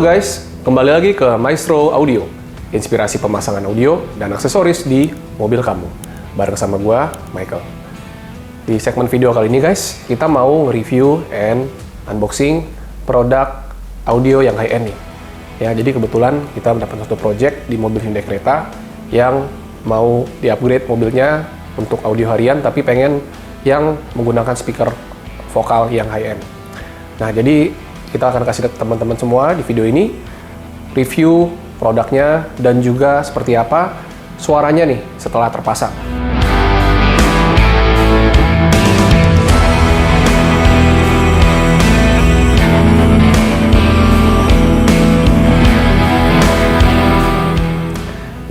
Halo guys, kembali lagi ke Maestro Audio, inspirasi pemasangan audio dan aksesoris di mobil kamu. Bareng sama gua, Michael. Di segmen video kali ini guys, kita mau review and unboxing produk audio yang high-end nih. Ya, jadi kebetulan kita mendapat satu project di mobil Hyundai Creta yang mau di-upgrade mobilnya untuk audio harian, tapi pengen yang menggunakan speaker vokal yang high-end. Nah, jadi kita akan kasih teman-teman semua di video ini review produknya dan juga seperti apa suaranya nih setelah terpasang.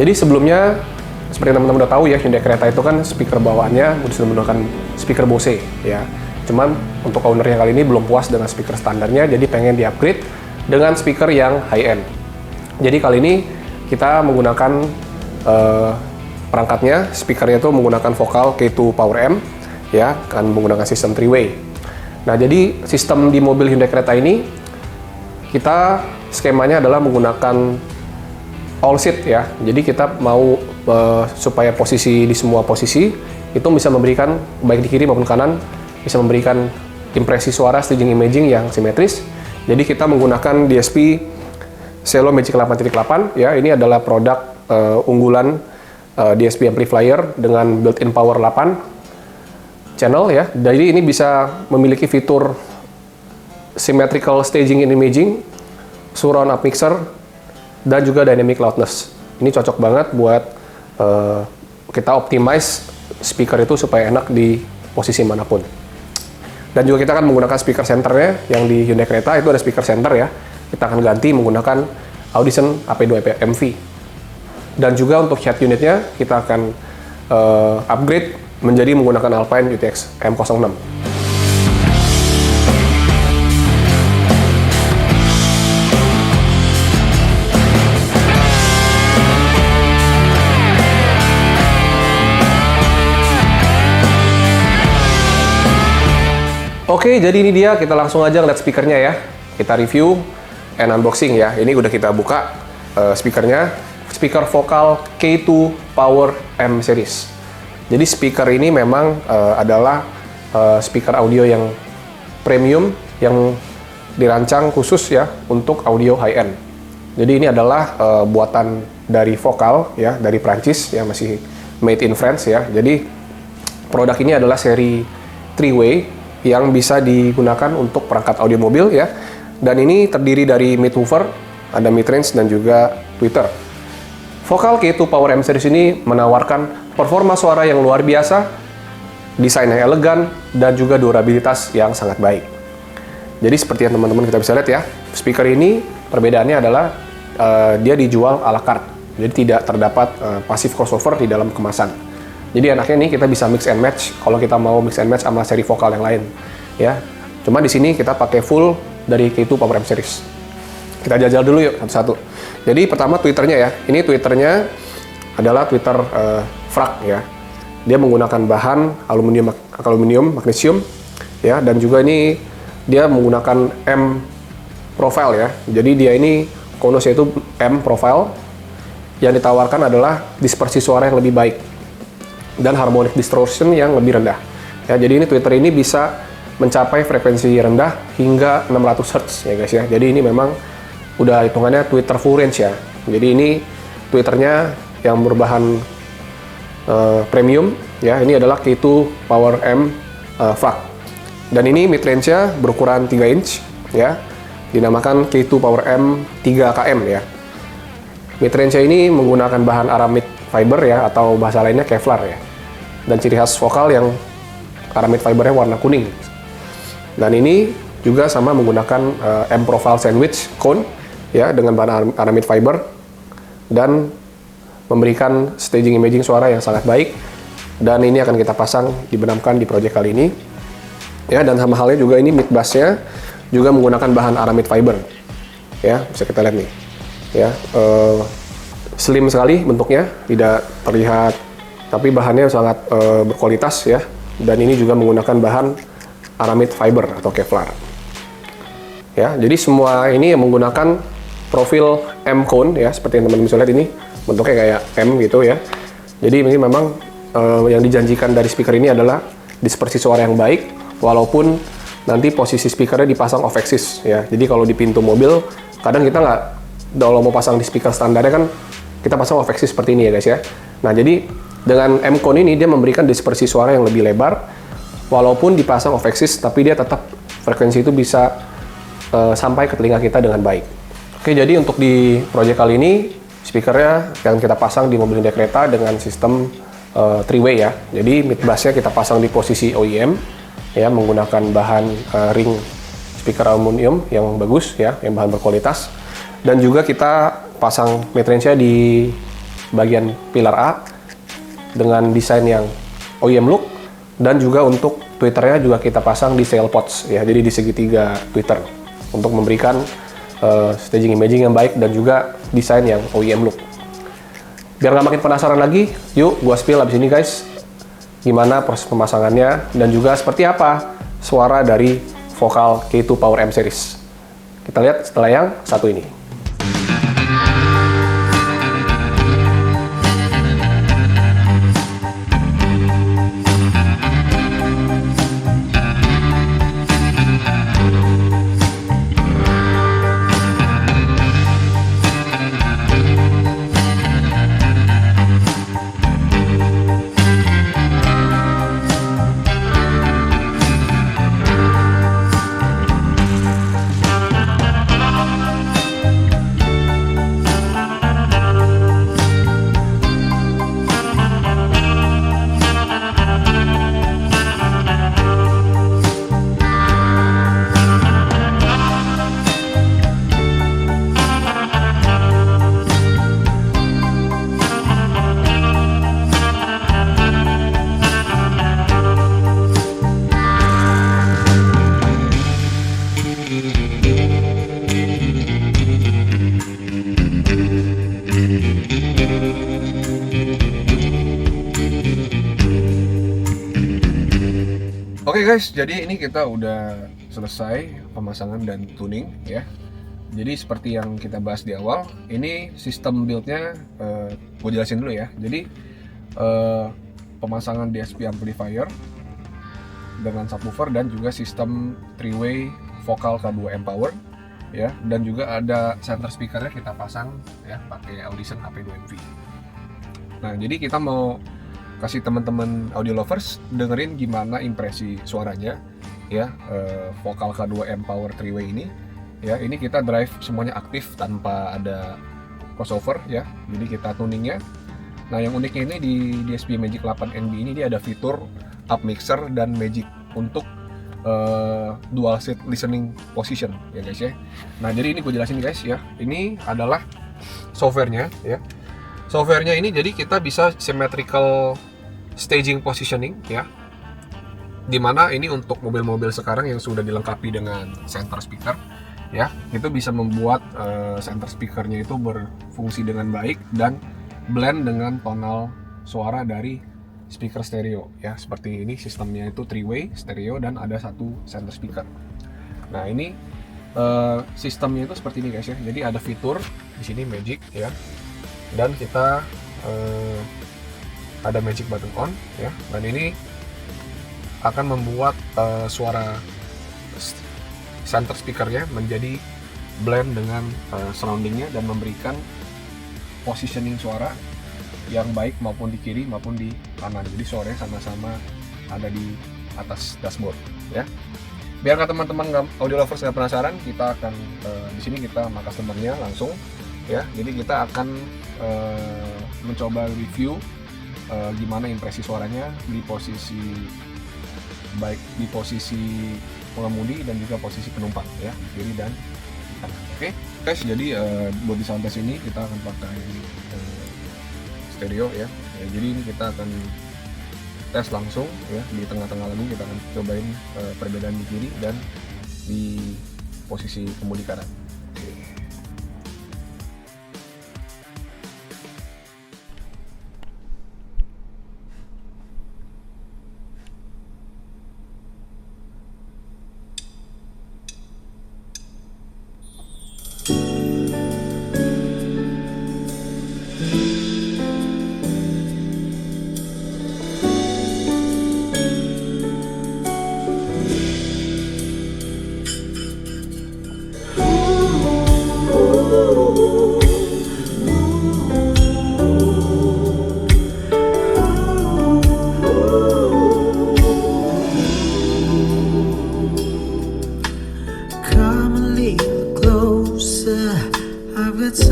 Jadi sebelumnya, seperti teman-teman udah tahu ya, Hyundai Creta itu kan speaker bawaannya sudah menggunakan speaker Bose ya. Cuman untuk ownernya kali ini belum puas dengan speaker standarnya, jadi pengen di-upgrade dengan speaker yang high-end. Jadi kali ini kita menggunakan perangkatnya, speakernya itu menggunakan vokal K2 Power M ya, kan menggunakan sistem 3-way. Nah, jadi sistem di mobil Hyundai Creta ini kita skemanya adalah menggunakan all seat ya. Jadi kita mau supaya posisi di semua posisi itu bisa memberikan baik di kiri maupun kanan bisa memberikan impresi suara staging imaging yang simetris. Jadi kita menggunakan DSP Selo Magic 8.8 ya. Ini adalah produk unggulan DSP amplifier dengan built-in power 8 channel ya. Jadi ini bisa memiliki fitur symmetrical staging and imaging, surround up mixer, dan juga dynamic loudness. Ini cocok banget buat kita optimize speaker itu supaya enak di posisi manapun. Dan juga kita akan menggunakan speaker centernya yang di Hyundai Creta itu ada speaker center ya. Kita akan ganti menggunakan Audition AP2 MV. Dan juga untuk head unitnya kita akan upgrade menjadi menggunakan Alpine UTX M06. Oke, jadi ini dia, kita langsung aja ngeliat speakernya ya. Kita review and unboxing ya. Ini udah kita buka speakernya. Speaker vokal K2 Power M Series. Jadi speaker ini memang adalah speaker audio yang premium yang dirancang khusus ya untuk audio high-end. Jadi ini adalah buatan dari vokal ya, dari Prancis ya, masih made in France ya. Jadi produk ini adalah seri 3-way yang bisa digunakan untuk perangkat audio mobil ya. Dan ini terdiri dari mid-woofer, ada mid-range dan juga tweeter. Vokal K2 Power M Series ini menawarkan performa suara yang luar biasa, desain yang elegan, dan juga durabilitas yang sangat baik. Jadi seperti yang teman-teman kita bisa lihat ya, speaker ini perbedaannya adalah dia dijual a la carte. Jadi tidak terdapat passive crossover di dalam kemasan. Jadi enaknya nih kita bisa mix and match kalau kita mau mix and match sama seri vokal yang lain ya. Cuma di sini kita pakai full dari K2 Power M Series. Kita jajal dulu yuk satu-satu. Jadi pertama tweeternya ya. Ini tweeternya adalah tweeter frag ya. Dia menggunakan bahan aluminium magnesium ya, dan juga ini dia menggunakan M profile ya. Jadi dia ini konusnya itu M profile. Yang ditawarkan adalah dispersi suara yang lebih baik dan harmonic distortion yang lebih rendah. Ya, jadi ini tweeter ini bisa mencapai frekuensi rendah hingga 600 Hz ya guys ya. Jadi ini memang udah hitungannya tweeter full range ya. Jadi ini tweeternya yang berbahan premium ya. Ini adalah K2 Power M FAC. Dan ini mid range-nya berukuran 3 inch ya. Dinamakan K2 Power M 3KM ya. Mid range-nya ini menggunakan bahan aramid fiber ya, atau bahasa lainnya Kevlar ya. Dan ciri khas vokal yang aramid fibernya warna kuning. Dan ini juga sama menggunakan M profile sandwich cone ya, dengan bahan aramid fiber dan memberikan staging imaging suara yang sangat baik. Dan ini akan kita pasang dibenamkan di project kali ini ya. Dan sama halnya juga ini mid bass-nya juga menggunakan bahan aramid fiber ya, bisa kita lihat nih ya. Slim sekali bentuknya, tidak terlihat, tapi bahannya sangat berkualitas ya. Dan ini juga menggunakan bahan aramid fiber atau Kevlar. Ya, jadi semua ini yang menggunakan profil M cone ya, seperti yang teman-teman bisa lihat ini bentuknya kayak M gitu ya. Jadi ini memang yang dijanjikan dari speaker ini adalah dispersi suara yang baik, walaupun nanti posisi speakernya dipasang off axis ya. Jadi kalau di pintu mobil kadang kita nggak, kalau mau pasang di speaker standarnya kan kita pasang off axis seperti ini ya guys ya. Nah jadi dengan M cone ini dia memberikan dispersi suara yang lebih lebar, walaupun dipasang off axis tapi dia tetap frekuensi itu bisa sampai ke telinga kita dengan baik. Oke, jadi untuk di project kali ini speakernya yang kita pasang di mobil Hyundai Creta dengan sistem three-way ya. Jadi mid bassnya kita pasang di posisi OEM ya, menggunakan bahan ring speaker aluminium yang bagus ya, yang bahan berkualitas. Dan juga kita pasang mid range-nya di bagian pilar A dengan desain yang OEM look, dan juga untuk tweeternya juga kita pasang di sail pods ya, jadi di segitiga tweeter untuk memberikan staging imaging yang baik dan juga desain yang OEM look. Biar nggak makin penasaran lagi, yuk gua spill abis ini guys gimana proses pemasangannya dan juga seperti apa suara dari Vocal K2 Power M Series. Kita lihat setelah yang satu ini. Oke guys, jadi ini kita udah selesai pemasangan dan tuning ya. Jadi seperti yang kita bahas di awal, ini sistem build-nya gue jelasin dulu ya. Jadi pemasangan DSP amplifier dengan subwoofer dan juga sistem three-way Vocal K2M Power ya, dan juga ada center speakernya kita pasang ya pakai Audition AP2MV. Nah, jadi kita mau kasih teman-teman audio lovers dengerin gimana impresi suaranya ya, Vocal K2M Power three-way ini ya. Ini kita drive semuanya aktif tanpa ada crossover ya, jadi kita tuningnya. Nah, yang uniknya ini di DSP Magic 8 NB ini dia ada fitur up mixer dan Magic untuk dual set listening position ya guys ya. Nah, jadi ini gue jelasin guys ya, ini adalah softwarenya ya. Softwarenya ini jadi kita bisa symmetrical staging positioning ya, dimana ini untuk mobil-mobil sekarang yang sudah dilengkapi dengan center speaker ya, itu bisa membuat center speakernya itu berfungsi dengan baik dan blend dengan tonal suara dari speaker stereo ya. Seperti ini sistemnya itu three-way stereo dan ada satu center speaker. Nah, ini sistemnya itu seperti ini guys ya. Jadi ada fitur di sini Magic ya, dan kita ada Magic button on ya, dan ini akan membuat suara center speakernya menjadi blend dengan surroundingnya dan memberikan positioning suara yang baik maupun di kiri maupun di kanan. Jadi suaranya sama-sama ada di atas dashboard ya. Biar nggak teman-teman audio lovers nggak penasaran, kita akan di sini kita sama customer-nya langsung ya. Jadi kita akan mencoba review gimana impresi suaranya di posisi baik di posisi pengemudi dan juga posisi penumpang ya, kiri dan kanan. Oke guys, jadi buat di sound test ini kita akan pakai stereo ya. Jadi ini kita akan tes langsung ya, di tengah-tengah lagu kita akan cobain perbedaan di kiri dan di posisi kemudi kanan. Oke.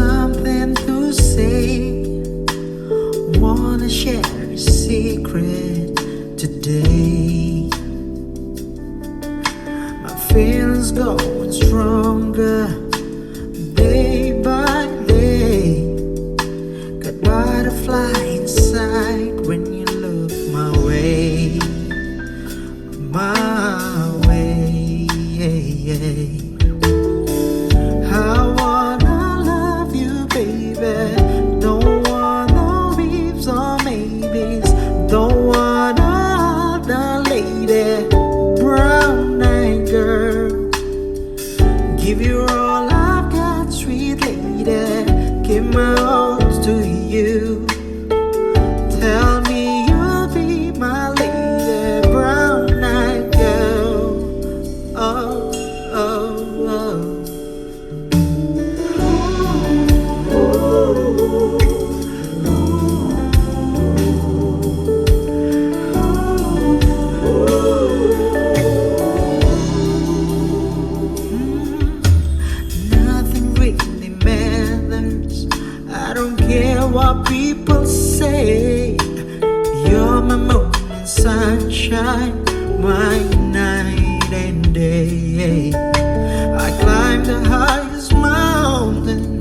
something to say. Wanna share a secret today. My feelings going stronger day by day. Got butterfly inside when you look my way. My way. I wanna love you, baby. Don't want no ifs or maybes. Don't want other lady, brown-eyed girl. Give you all I've got, sweet lady. Give my all to you. Tell me you'll be my lady, brown-eyed girl. Oh, oh, oh. Nothing really matters. I don't care what people say. You're my moon and sunshine, my night and day. I climb the highest mountain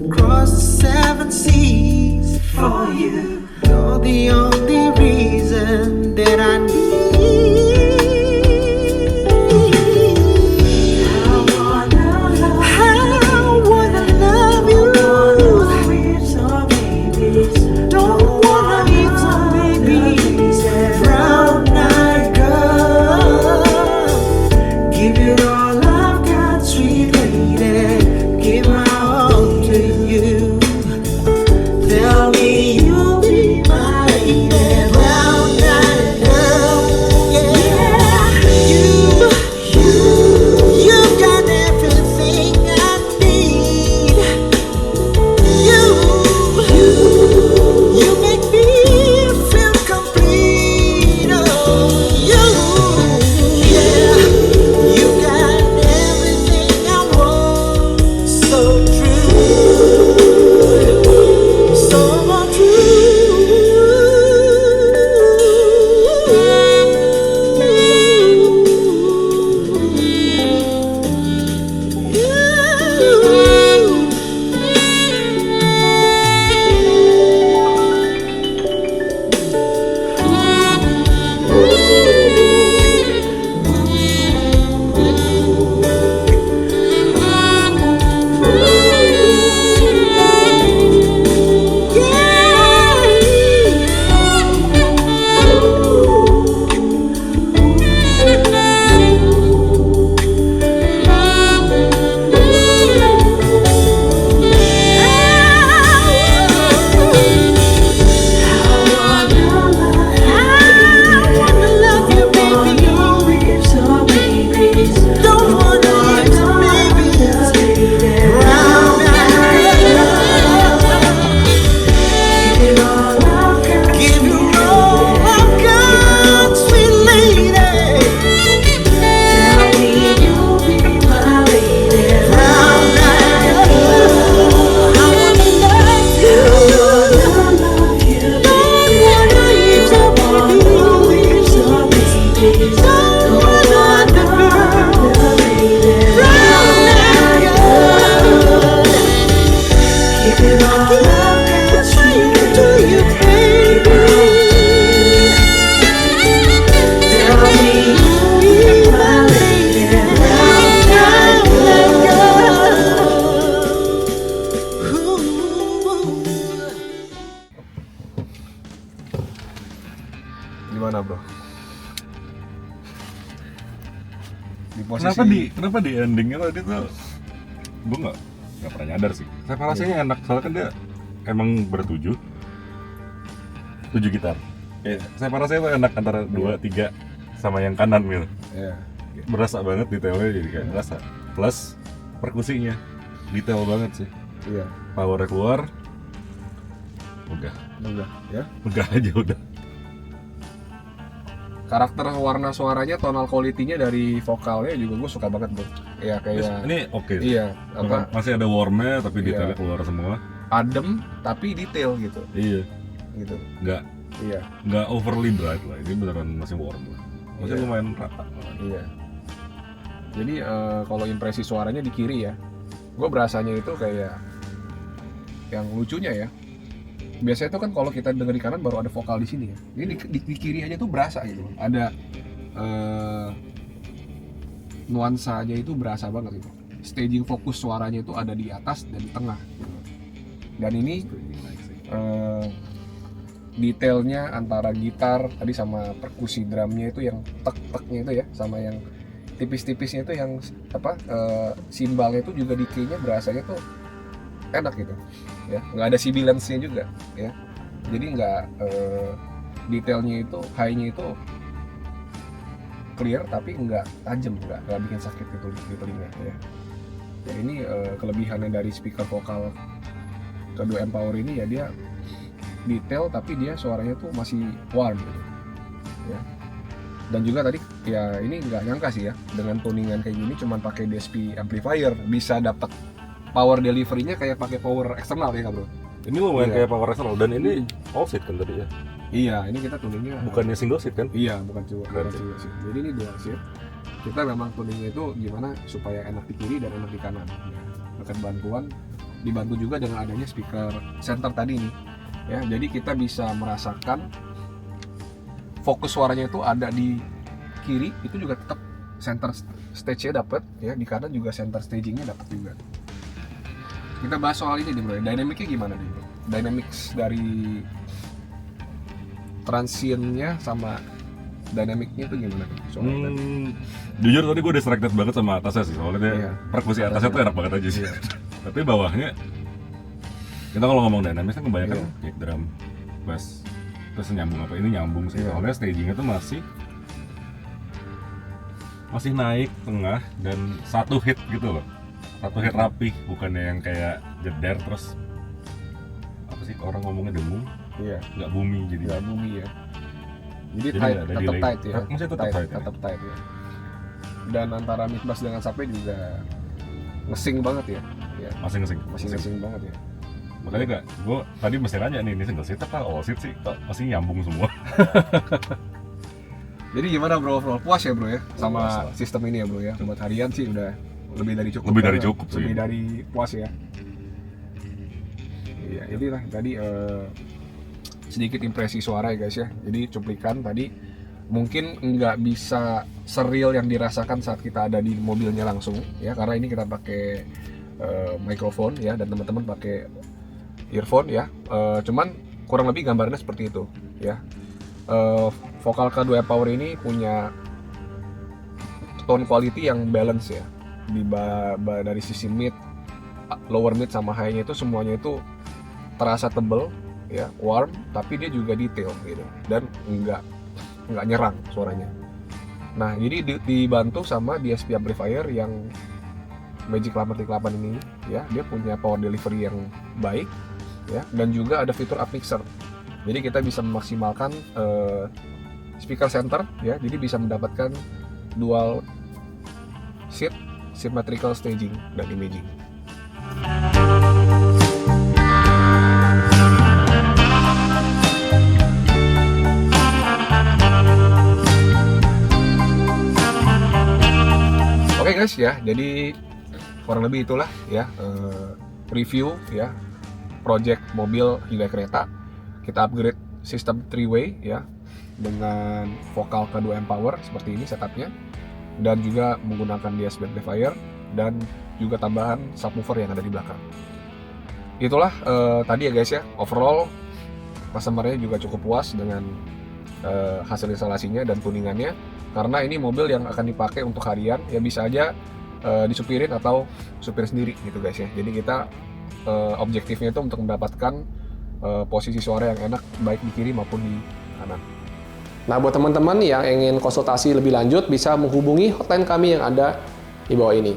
across the 7 seas for you. You're the only reason that I need. I wanna love you. Don't wanna be some babies, brown-eyed girl. Give you all I've got, sweet lady. Give my all to you. Tell me you'll be my lady, brown-eyed girl. Yeah, you've got everything I need. You make me feel complete. Oh, yeah, you got everything I want. So true, so Gimana bro? Di posisi Kenapa di endingnya tadi tuh gue nggak pernah nyadar sih. Saya rasanya enak soalnya kan dia emang bertujuh 7 gitar. Saya rasanya tuh enak antara 2, 3 sama yang kanan gitu. Berasa banget detailnya, jadi kayak berasa. Plus perkusinya detail banget sih. Iya. Powernya keluar, udah ya. aja udah. Karakter warna suaranya, tonal quality-nya dari vokalnya juga gue suka banget bro. Ya kayak Ini oke. iya, apa Masih ada warmnya tapi Iya. detailnya keluar semua. adem tapi detail gitu. Iya. Gitu. Nggak Iya. overly bright lah. Ini beneran masih warm lah. Masih Iya. lumayan rata. Iya. Jadi kalau impresi suaranya di kiri ya, gue berasanya itu kayak yang lucunya ya. Biasanya itu kan kalau kita denger di kanan baru ada vokal di sini ya. Ini di kiri aja tuh berasa gitu. Ada nuansanya itu berasa banget gitu. Staging fokus suaranya itu ada di atas dan di tengah. Gitu. Dan ini detailnya antara gitar tadi sama perkusi drumnya itu yang tek-teknya itu ya, sama yang tipis-tipisnya itu yang apa simbalnya itu juga di key-nya berasanya tuh enak gitu ya, nggak ada sibilance-nya juga ya, jadi nggak detailnya itu high-nya itu clear tapi nggak tajam, nggak bikin sakit gitu di telinga ya. Ya ini kelebihannya dari speaker vokal kedua Empower ini ya, dia detail tapi dia suaranya tuh masih warm gitu ya. Dan juga tadi ya ini nggak nyangka sih ya, dengan tuningan kayak gini cuman pakai DSP amplifier bisa dapat power delivery-nya kayak pakai power eksternal ya bro. Ini lumayan Iya. kayak power external dan ini all seat kan tadi ya. Iya, ini kita tuningnya Bukannya single seat kan? iya, bukan cuma Berarti. sih. Jadi ini dual seat. Kita memang tuningnya itu gimana supaya enak di kiri dan enak di kanan. Ya. Dekat bantuan, dibantu juga dengan adanya speaker center tadi nih. Ya, jadi kita bisa merasakan fokus suaranya itu ada di kiri, itu juga tetap center stage-nya dapat, ya di kanan juga center staging-nya dapat juga. Kita bahas soal ini nih bro, dynamic-nya gimana nih bro? Dynamics dari transientnya sama dynamic-nya itu gimana nih? Soal Jujur tadi gue distracted banget sama atasnya sih, soalnya dia Iya. perkusi atasnya tuh enak banget aja sih. Iya. Tapi bawahnya, kita kalau ngomong dynamics kan kebanyakan Iya. kick drum, bass, terus nyambung apa ini nyambung sih. Iya. Soalnya stagingnya tuh masih naik tengah dan satu hit gitu loh, satu hit rapi, bukannya yang kayak jeder terus apa sih orang ngomongnya dengung, Iya, nggak booming jadi. nggak bumi ya. Jadi Jadi tight, nggak ada tetap delay. tight ya. Masih tetap tight ya? tetap tight ya. Dan antara mid bass dengan sampai juga ngesing banget ya. Ya, Masih ngesing. masih ngesing banget ya. Makanya gak, gue tadi mesti nanya nih, ini single seat apa all seat sih? Kok masih nyambung semua? Jadi gimana bro, overall puas ya bro ya sama Puas lah. sistem ini ya bro ya. Buat harian sih udah lebih dari cukup. Lebih dari ya. cukup sih. Lebih dari puas ya. Iya, inilah tadi sedikit impresi suara ya guys ya. Jadi cuplikan tadi mungkin nggak bisa seril yang dirasakan saat kita ada di mobilnya langsung ya, karena ini kita pakai mikrofon ya, dan teman-teman pakai earphone ya. Cuman kurang lebih gambarnya seperti itu ya. Vokal K2 Empower ini punya tone quality yang balance ya, dari sisi mid, lower mid sama high-nya itu semuanya itu terasa tebel ya, warm, tapi dia juga detail gitu, dan nggak nyerang suaranya. Nah jadi dibantu sama DSP amplifier yang Magic 838 ini ya, dia punya power delivery yang baik ya, dan juga ada fitur up mixer. Jadi kita bisa memaksimalkan speaker center ya, jadi bisa mendapatkan dual seat, symmetrical staging dan imaging. Oke guys ya, jadi kurang lebih itulah ya review ya project mobil hingga kereta. Kita upgrade sistem 3-way ya dengan vokal K2 Empower seperti ini setupnya, dan juga menggunakan DSP amplifier dan juga tambahan subwoofer yang ada di belakang. Itulah tadi ya guys ya, overall customer-nya juga cukup puas dengan hasil instalasinya dan tuningannya, karena ini mobil yang akan dipakai untuk harian ya, bisa aja disupirin atau supir sendiri gitu guys ya. Jadi kita objektifnya itu untuk mendapatkan posisi suara yang enak baik di kiri maupun di kanan. Nah, buat teman-teman yang ingin konsultasi lebih lanjut bisa menghubungi hotline kami yang ada di bawah ini.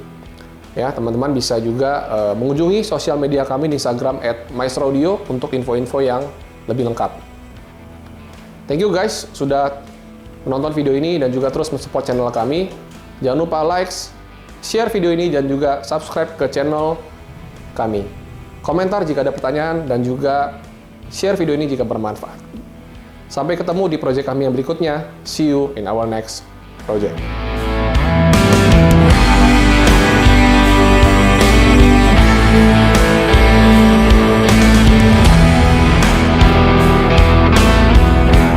Ya, teman-teman bisa juga mengunjungi sosial media kami di Instagram @maestroaudio untuk info-info yang lebih lengkap. Thank you guys sudah menonton video ini dan juga terus mensupport channel kami. Jangan lupa likes, share video ini, dan juga subscribe ke channel kami. Komentar jika ada pertanyaan, dan juga share video ini jika bermanfaat. Sampai ketemu di project kami yang berikutnya. See you in our next project.